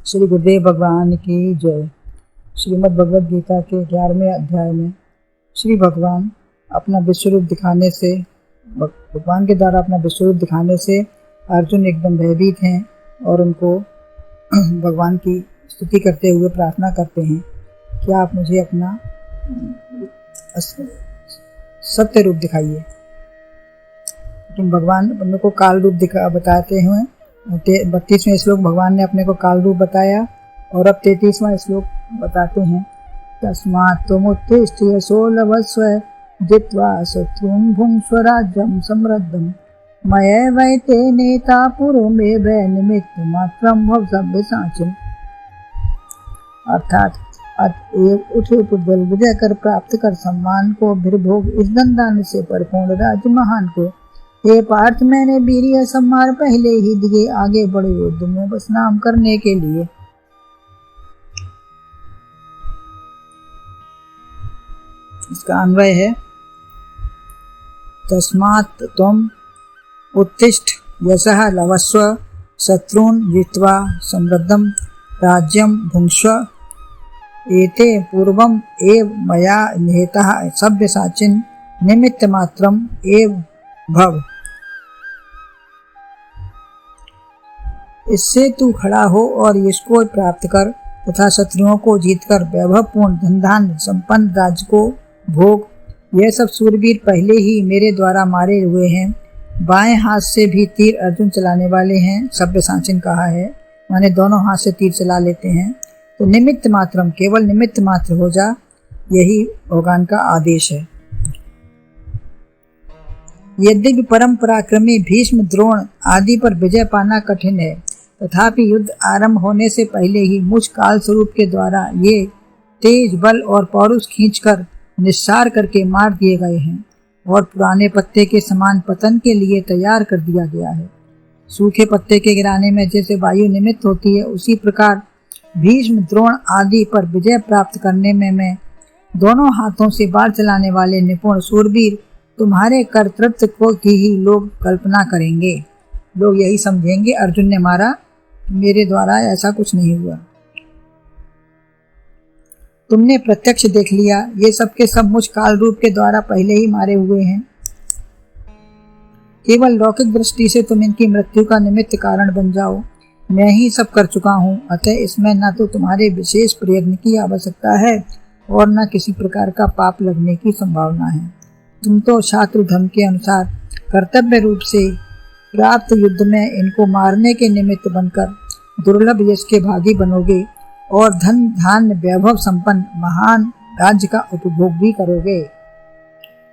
श्री गुरुदेव भगवान की जय। श्रीमद् भगवद गीता के 11वें अध्याय में श्री भगवान अपना विश्वरूप दिखाने से भगवान के द्वारा अपना विश्वरूप दिखाने से अर्जुन एकदम भयभीत हैं और उनको भगवान की स्तुति करते हुए प्रार्थना करते हैं कि आप मुझे अपना सत्य रूप दिखाइए। लेकिन भगवान अपने को काल रूप बताते हुए 32वें श्लोक भगवान ने अपने को काल रूप बताया और अब 33वां श्लोक बताते हैं। तस्मात् त्वमुत्तिष्ठ यशो लभस्व जित्वा शत्रुं भुङ्क्ष्व राज्यं समृद्धं मयैवैते नेता पुरो मे भय निमित्त मात्रं भव सभ्यसाचिन्। अर्थात अतएव उठे पुद्गल विजय कर प्राप्त कर सम्मान को भोग इस धनदान से परिपूर्ण राज्य महान को। हे पार्थ, मैंने वीर्य संहार पहले ही दिए, आगे बड़े युद्ध में बस नाम करने के लिए। इसका अन्वय है तस्मात् त्वम् उत्तिष्ठ यशः लभस्व शत्रून् जित्वा समृद्धं राज्यं भुङ्क्ष्व एते पूर्वम् एव मया निहतः सभ्यसाचिन् निमित्त मात्रम् एव भव। इससे तू खड़ा हो और यश को प्राप्त कर तथा शत्रुओं को जीतकर वैभवपूर्ण धनधान संपन्न राज्य को भोग। यह सब सूरवीर पहले ही मेरे द्वारा मारे हुए हैं। बाएं हाथ से भी तीर अर्जुन चलाने वाले हैं। सभ्यसाचिन कहा है, माने दोनों हाथ से तीर चला लेते हैं। तो निमित्त मात्रम, केवल निमित्त मात्र हो जा, यही भगवान का आदेश है। यद्यपि परम पराक्रमी भीष्म द्रोण आदि पर विजय पाना कठिन है, तथापि युद्ध आरंभ होने से पहले ही मुझ काल स्वरूप के द्वारा ये तेज बल और पौरुष खींचकर निस्सार करके मार दिए गए हैं और पुराने पत्ते के समान पतन के लिए तैयार कर दिया गया है। सूखे पत्ते के गिराने में जैसे वायु निमित्त होती है, उसी प्रकार भीष्म द्रोण आदि पर विजय प्राप्त करने में मैं दोनों हाथों से बाढ़ चलाने वाले निपुण सूरवीर तुम्हारे कर्तृत्व को की ही लोग कल्पना करेंगे। लोग यही समझेंगे अर्जुन ने मारा, मेरे द्वारा ऐसा कुछ नहीं हुआ। तुमने प्रत्यक्ष देख लिया, ये सब के सब मुझ काल रूप के द्वारा पहले ही मारे हुए हैं। केवल लौकिक दृष्टि से तुम इनकी मृत्यु का निमित्त कारण बन जाओ। मैं ही सब कर चुका हूँ, अतः इसमें न तो तुम्हारे विशेष प्रयत्न की आवश्यकता है और न किसी प्रकार का पाप लगने की संभावना है। तुम तो छात्र धर्म के अनुसार कर्तव्य रूप से प्राप्त युद्ध में इनको मारने के निमित्त बनकर दुर्लभ यश के भागी बनोगे और धन धान्य वैभव संपन्न महान राज्य का उपभोग भी करोगे।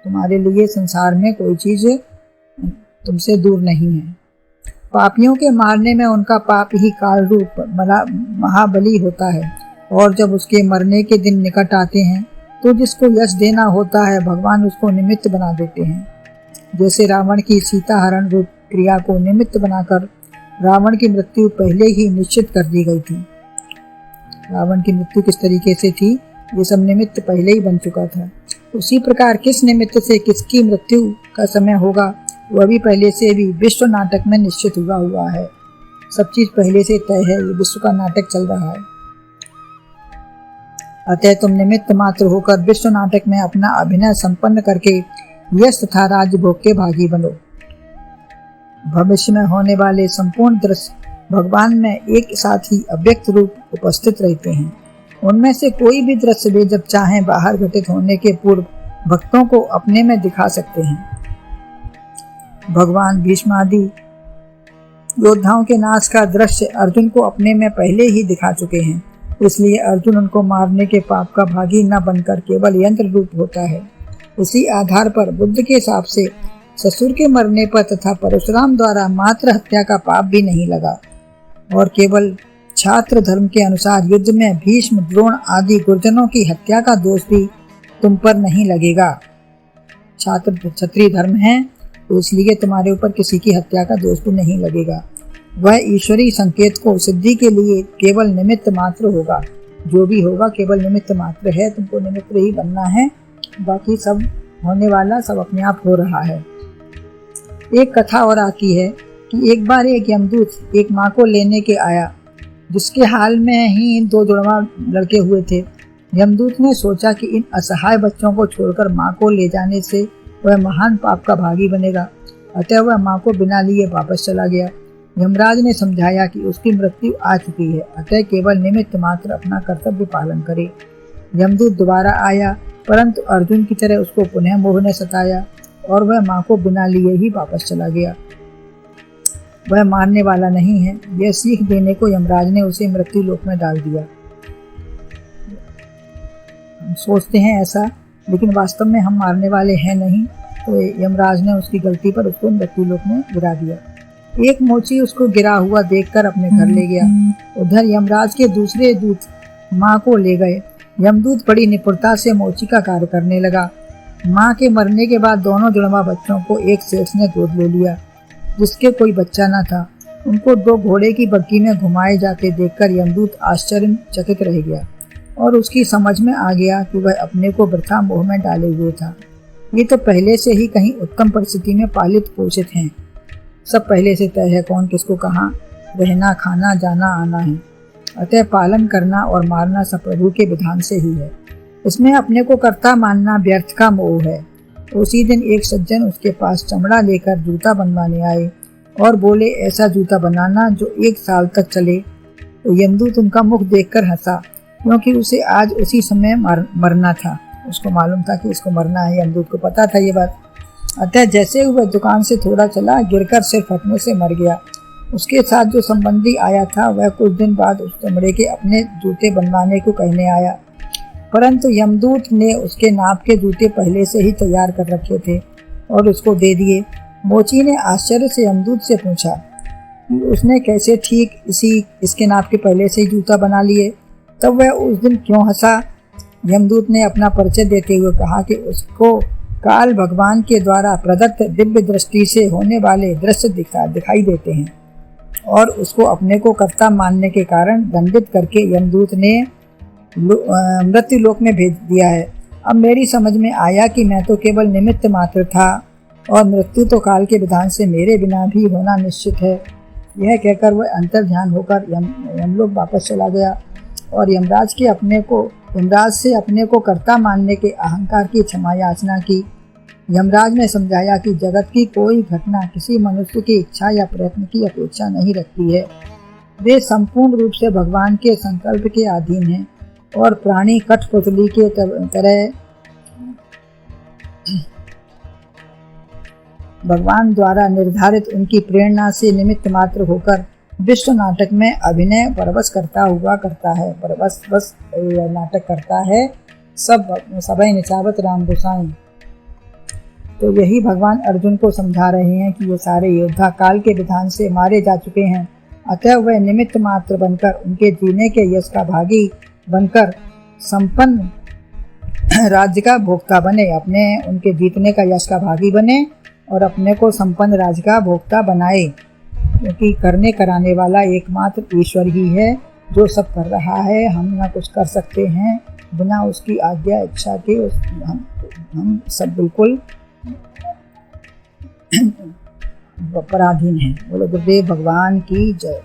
तुम्हारे लिए संसार में कोई चीज तुमसे दूर नहीं है। पापियों के मारने में उनका पाप ही काल रूप महाबली होता है, और जब उसके मरने के दिन निकट आते हैं तो जिसको यश देना होता है भगवान उसको निमित्त बना देते हैं। जैसे रावण की सीता हरण रूप क्रिया को निमित्त बनाकर रावण की मृत्यु पहले ही निश्चित कर दी गई थी। रावण की मृत्यु किस तरीके से थी, ये सब निमित्त पहले ही बन चुका था। उसी प्रकार किस निमित्त से किसकी मृत्यु का समय होगा वह भी पहले से भी विश्व नाटक में निश्चित हुआ है। सब चीज पहले से तय है, ये विश्व का नाटक चल रहा है। अतः तुम निमित्त मात्र होकर विश्व नाटक में अपना अभिनय संपन्न करके यश तथा राज्य भोग के भागी बनो। भविष्य में होने वाले संपूर्ण दृश्य भगवान में एक साथ ही अव्यक्त रूप उपस्थित रहते हैं। उनमें से कोई भी दृश्य वे जब चाहें बाहर घटित होने के पूर्व भक्तों को अपने में दिखा सकते हैं। भगवान भीष्म आदि योद्धाओं के नाश का दृश्य अर्जुन को अपने में पहले ही दिखा चुके हैं, इसलिए अर्जुन उनको मारने के पाप का भागी न बनकर केवल यंत्र रूप होता है। उसी आधार पर बुद्ध के हिसाब से ससुर के मरने पर तथा परशुराम द्वारा मात्र हत्या का पाप भी नहीं लगा, और केवल छात्र धर्म के अनुसार युद्ध में भीष्म द्रोण आदि गुरुजनों की हत्या का दोष भी तुम पर नहीं लगेगा। छात्र क्षत्रिय धर्म है, तो इसलिए तुम्हारे ऊपर किसी की हत्या का दोष भी नहीं लगेगा। वह ईश्वरीय संकेत को सिद्धि के लिए केवल निमित्त मात्र होगा। जो भी होगा केवल निमित्त मात्र है, तुमको निमित्त ही बनना है, बाकी सब होने वाला सब अपने आप हो रहा है। एक कथा और आती है कि एक बार एक यमदूत एक माँ को लेने के आया जिसके हाल में ही 2 जुड़वा लड़के हुए थे। यमदूत ने सोचा कि इन असहाय बच्चों को छोड़कर माँ को ले जाने से वह महान पाप का भागी बनेगा, अतः वह माँ को बिना लिए वापस चला गया। यमराज ने समझाया कि उसकी मृत्यु आ चुकी है, अतः केवल निमित्त मात्र अपना कर्तव्य पालन करे। यमदूत दोबारा आया, परंतु अर्जुन की तरह उसको पुनः मोह ने सताया और वह माँ को बिना लिए ही वापस चला गया। वह मारने वाला नहीं है, यह सीख देने को यमराज ने उसे मृत्यु लोक में डाल दिया। हम सोचते हैं ऐसा, लेकिन वास्तव में हम मारने वाले हैं नहीं, तो यमराज ने उसकी गलती पर उसको मृत्यु लोक में गिरा दिया। एक मोची उसको गिरा हुआ देखकर अपने घर ले गया। उधर यमराज के दूसरे दूत माँ को ले गए। यमदूत बड़ी निपुणता से मोची का कार्य करने लगा। माँ के मरने के बाद दोनों जुड़वा बच्चों को एक सेठ ने गोद ले लिया, जिसके कोई बच्चा न था। उनको 2 घोड़े की बग्घी में घुमाए जाते देखकर यमदूत आश्चर्यचकित रह गया और उसकी समझ में आ गया कि वह अपने को वृथा मोह में डाले हुए था। ये तो पहले से ही कहीं उत्तम परिस्थिति में पालित पोषित हैं। सब पहले से तय है कौन किसको कहाँ रहना, खाना, जाना, आना है, अतः पालन करना और मारना सब प्रभु के विधान से ही है। इसमें अपने को कर्ता मानना व्यर्थ का मोह है। उसी दिन एक सज्जन उसके पास चमड़ा लेकर जूता बनवाने आए और बोले, ऐसा जूता बनाना जो 1 साल तक चले। तो यमदूत उनका मुख देखकर हंसा, क्योंकि उसे आज उसी समय मरना था। उसको मालूम था कि इसको मरना है, यमदूत को पता था ये बात। अतः जैसे वह दुकान से थोड़ा चला, गिरकर सिर फटने से मर गया। उसके साथ जो संबंधी आया था वह कुछ दिन बाद उस चमड़े के अपने जूते बनवाने को कहने आया, परंतु यमदूत ने उसके नाप के जूते पहले से ही तैयार कर रखे थे और उसको दे दिए। मोची ने आश्चर्य से यमदूत से पूछा कि उसने कैसे ठीक इसके नाप के पहले से ही जूता बना लिए। तब वह उस दिन क्यों हंसा। यमदूत ने अपना परिचय देते हुए कहा कि उसको काल भगवान के द्वारा प्रदत्त दिव्य दृष्टि से होने वाले दृश्य दिखाई देते हैं और उसको अपने को कर्ता मानने के कारण दंडित करके यमदूत ने मृत्यु लोक में भेज दिया है। अब मेरी समझ में आया कि मैं तो केवल निमित्त मात्र था और मृत्यु तो काल के विधान से मेरे बिना भी होना निश्चित है। यह कहकर वह अंतर ध्यान होकर यमलोक वापस चला गया और यमराज से अपने को कर्ता मानने के अहंकार की क्षमा याचना की। यमराज ने समझाया कि जगत की कोई घटना किसी मनुष्य की इच्छा या प्रयत्न की अपेक्षा नहीं रखती है। वे संपूर्ण रूप से भगवान के संकल्प के अधीन हैं और प्राणी कठपुतली के तरह भगवान द्वारा निर्धारित उनकी प्रेरणा से निमित्त मात्र होकर विश्व नाटक में अभिनय परवश करता हुआ करता है। परवश बस नाटक करता है सबई निचावत राम गोसाई। तो यही भगवान अर्जुन को समझा रहे हैं कि ये सारे योद्धा काल के विधान से मारे जा चुके हैं, अतः वह निमित्त मात्र बनकर उनके जीने के यश का भागी बनकर संपन्न राज्य का भोक्ता बने, अपने उनके जीतने का यश का भागी बने और अपने को संपन्न राज्य का भोक्ता बनाए, क्योंकि करने कराने वाला एकमात्र ईश्वर ही है जो सब कर रहा है। हम ना कुछ कर सकते हैं, बिना उसकी आज्ञा इच्छा के हम सब बिल्कुल पराधीन हैं। बोलो गुरुदेव भगवान की जय।